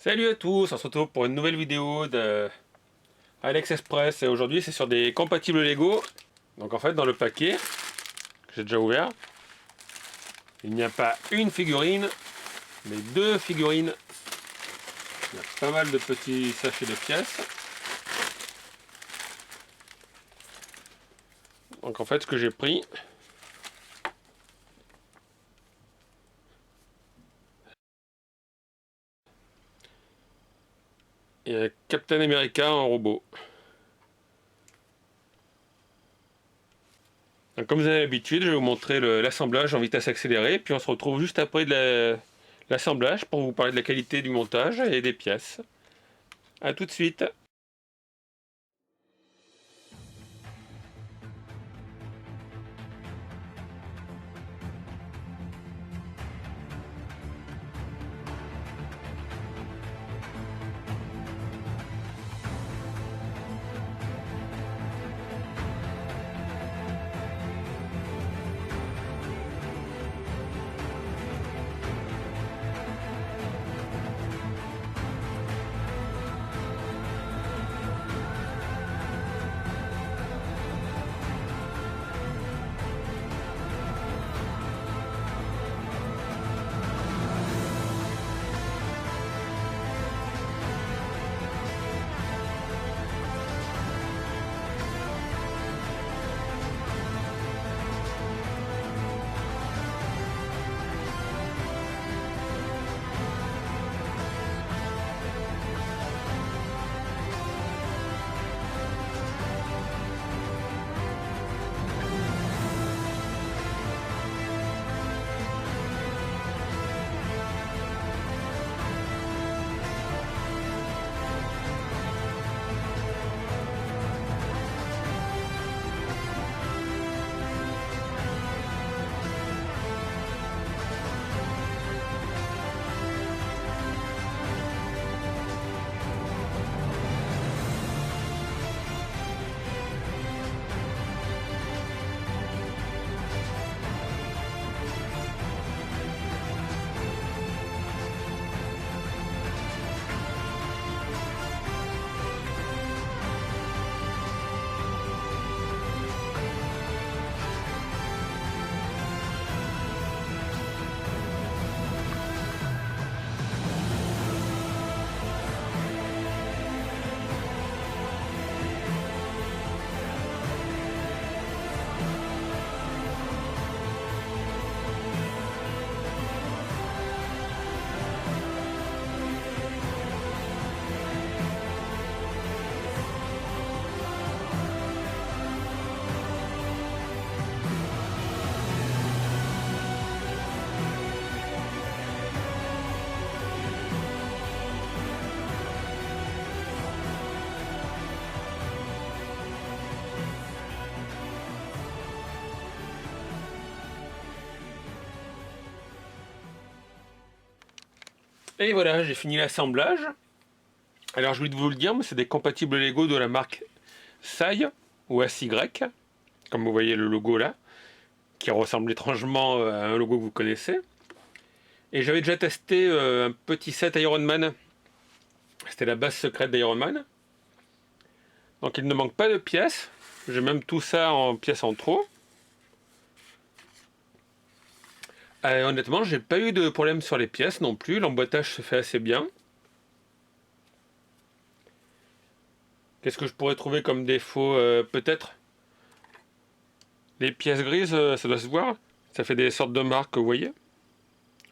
Salut à tous, on se retrouve pour une nouvelle vidéo de AliExpress et aujourd'hui c'est sur des compatibles Lego. Donc en fait dans le paquet que j'ai déjà ouvert, il n'y a pas une figurine mais deux figurines. Il y a pas mal de petits sachets de pièces. Donc en fait ce que j'ai pris, il y a Captain America en robot. Donc, comme vous avez l'habitude, je vais vous montrer l'assemblage en vitesse accélérée, puis on se retrouve juste après de l'assemblage pour vous parler de la qualité du montage et des pièces. A tout de suite. Et voilà, j'ai fini l'assemblage. Alors je voulais vous le dire, mais c'est des compatibles Lego de la marque SAI ou SY, comme vous voyez le logo là, qui ressemble étrangement à un logo que vous connaissez. Et j'avais déjà testé un petit set Iron Man. C'était la base secrète d'Iron Man. Donc il ne manque pas de pièces. J'ai même tout ça en pièces en trop. Honnêtement, j'ai pas eu de problème sur les pièces non plus. L'emboîtage se fait assez bien. Qu'est-ce que je pourrais trouver comme défaut peut-être les pièces grises, ça doit se voir. Ça fait des sortes de marques, vous voyez.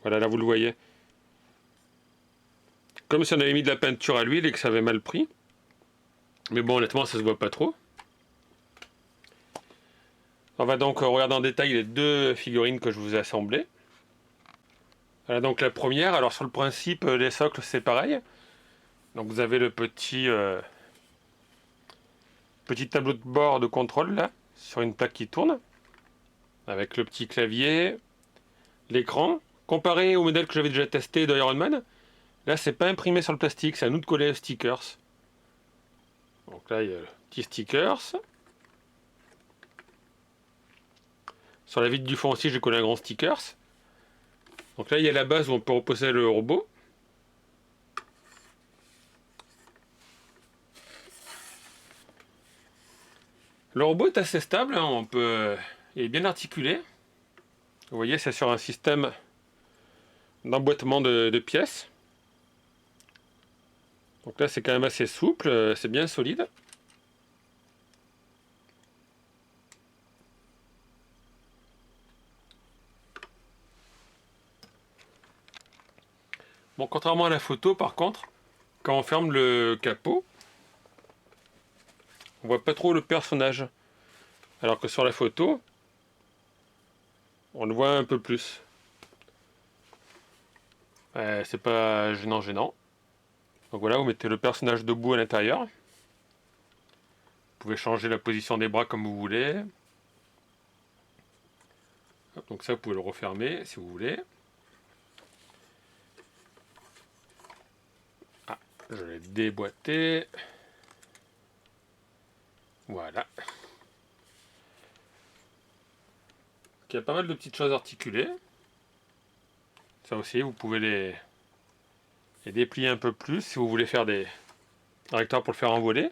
Voilà, là vous le voyez. Comme si on avait mis de la peinture à l'huile et que ça avait mal pris. Mais bon, honnêtement, ça se voit pas trop. On va donc regarder en détail les deux figurines que je vous ai assemblées. Voilà donc la première. Alors sur le principe, les socles, c'est pareil. Donc vous avez le petit tableau de bord de contrôle là, sur une plaque qui tourne. Avec le petit clavier, l'écran. Comparé au modèle que j'avais déjà testé de Iron Man, là c'est pas imprimé sur le plastique, c'est à nous de coller les stickers. Donc là il y a le petit stickers. Sur la vitre du fond aussi j'ai collé un grand stickers. Donc là il y a la base où on peut reposer le robot. Le robot est assez stable, hein, il est bien articulé. Vous voyez, c'est sur un système d'emboîtement de pièces. Donc là, c'est quand même assez souple, c'est bien solide. Bon, contrairement à la photo, par contre, quand on ferme le capot, on voit pas trop le personnage. Alors que sur la photo, on le voit un peu plus. C'est pas gênant. Donc voilà, vous mettez le personnage debout à l'intérieur. Vous pouvez changer la position des bras comme vous voulez. Hop, donc ça, vous pouvez le refermer si vous voulez. Ah, je l'ai déboîté. Voilà. Il y a pas mal de petites choses articulées. Ça aussi, vous pouvez les déplier un peu plus si vous voulez faire des recteurs pour le faire envoler.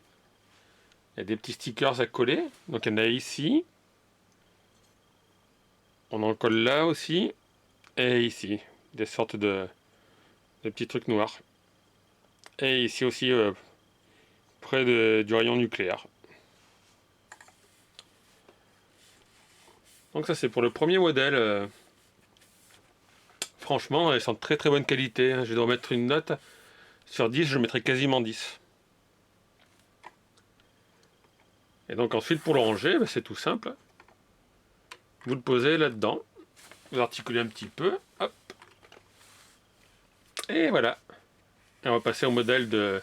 Il y a des petits stickers à coller. Donc il y en a ici. On en colle là aussi. Et ici. Des sortes de petits trucs noirs. Et ici aussi, près du rayon nucléaire. Donc ça c'est pour le premier modèle. Franchement, elles sont de très très bonne qualité. Je dois mettre une note. Sur 10, je mettrai quasiment 10. Et donc ensuite pour le ranger, bah, c'est tout simple. Vous le posez là-dedans. Vous articulez un petit peu. Hop. Et voilà. Et on va passer au modèle de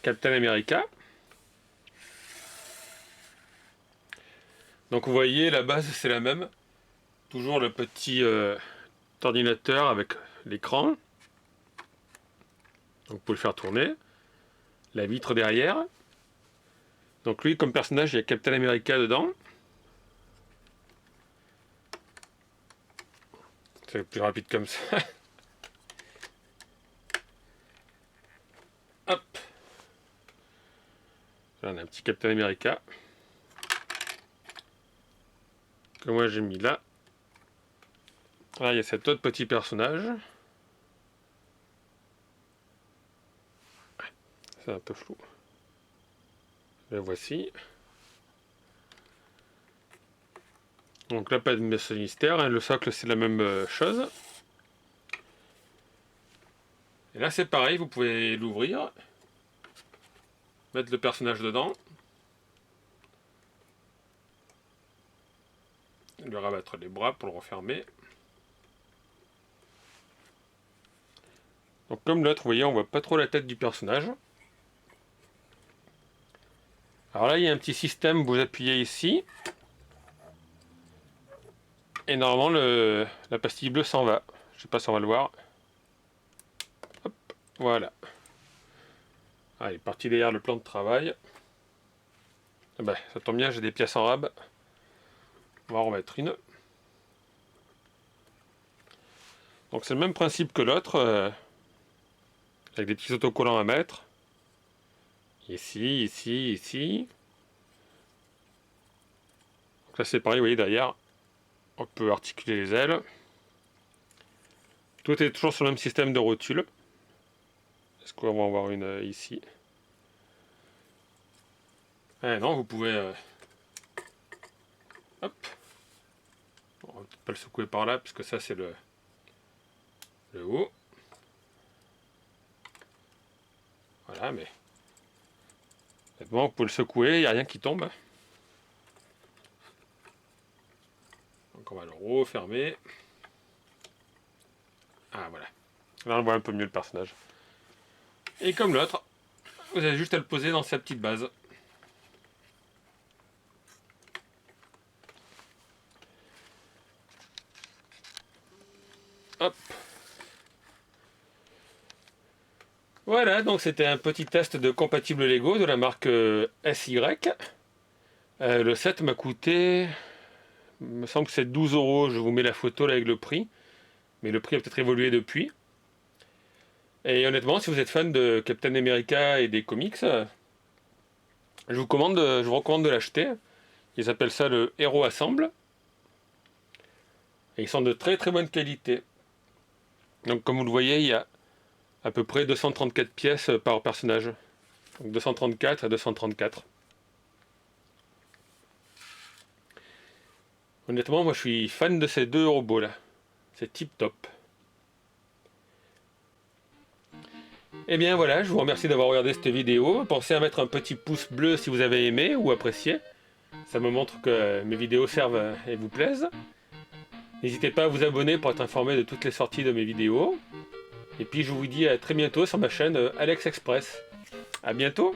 Captain America. Donc vous voyez, la base c'est la même. Toujours le petit ordinateur avec l'écran. Donc vous pouvez le faire tourner. La vitre derrière. Donc lui comme personnage, il y a Captain America dedans. C'est plus rapide comme ça. Hop. Là, on a un petit Captain America. Que moi j'ai mis là. Là, il y a cet autre petit personnage. C'est un peu flou. Le voici. Donc là, pas de mystère, hein. Le socle, c'est la même chose. Et là, c'est pareil, vous pouvez l'ouvrir. Mettre le personnage dedans. Lui rabattre les bras pour le refermer. Donc comme l'autre, vous voyez, on voit pas trop la tête du personnage. Alors là, il y a un petit système, vous appuyez ici. Et normalement, la pastille bleue s'en va. Je sais pas si on va le voir. Hop, voilà. Ah, il est parti derrière le plan de travail. Ah ben, ça tombe bien, j'ai des pièces en rab. On va en remettre une. Donc c'est le même principe que l'autre, avec des petits autocollants à mettre. Ici, ici, ici. Donc là c'est pareil, vous voyez derrière, on peut articuler les ailes. Tout est toujours sur le même système de rotule. Est-ce qu'on va en voir une ici? Eh non, vous pouvez... hop. Bon, on va peut-être pas le secouer par là, puisque ça c'est le haut. Voilà, mais... Bon, vous pouvez le secouer, il n'y a rien qui tombe. Donc on va le refermer. Ah voilà. Là on voit un peu mieux le personnage. Et comme l'autre, vous avez juste à le poser dans sa petite base. Hop. Voilà, donc c'était un petit test de compatible Lego de la marque SY. Le set m'a coûté, il me semble que c'est 12 euros. Je vous mets la photo là avec le prix. Mais le prix a peut-être évolué depuis. Et honnêtement, si vous êtes fan de Captain America et des comics, je vous recommande de l'acheter. Ils appellent ça le Hero Assemble. Et ils sont de très très bonne qualité. Donc comme vous le voyez, il y a à peu près 234 pièces par personnage. Donc 234 à 234. Honnêtement, moi je suis fan de ces deux robots là. C'est tip top. Et bien voilà, je vous remercie d'avoir regardé cette vidéo. Pensez à mettre un petit pouce bleu si vous avez aimé ou apprécié. Ça me montre que mes vidéos servent et vous plaisent. N'hésitez pas à vous abonner pour être informé de toutes les sorties de mes vidéos. Et puis je vous dis à très bientôt sur ma chaîne Alex Express. A bientôt!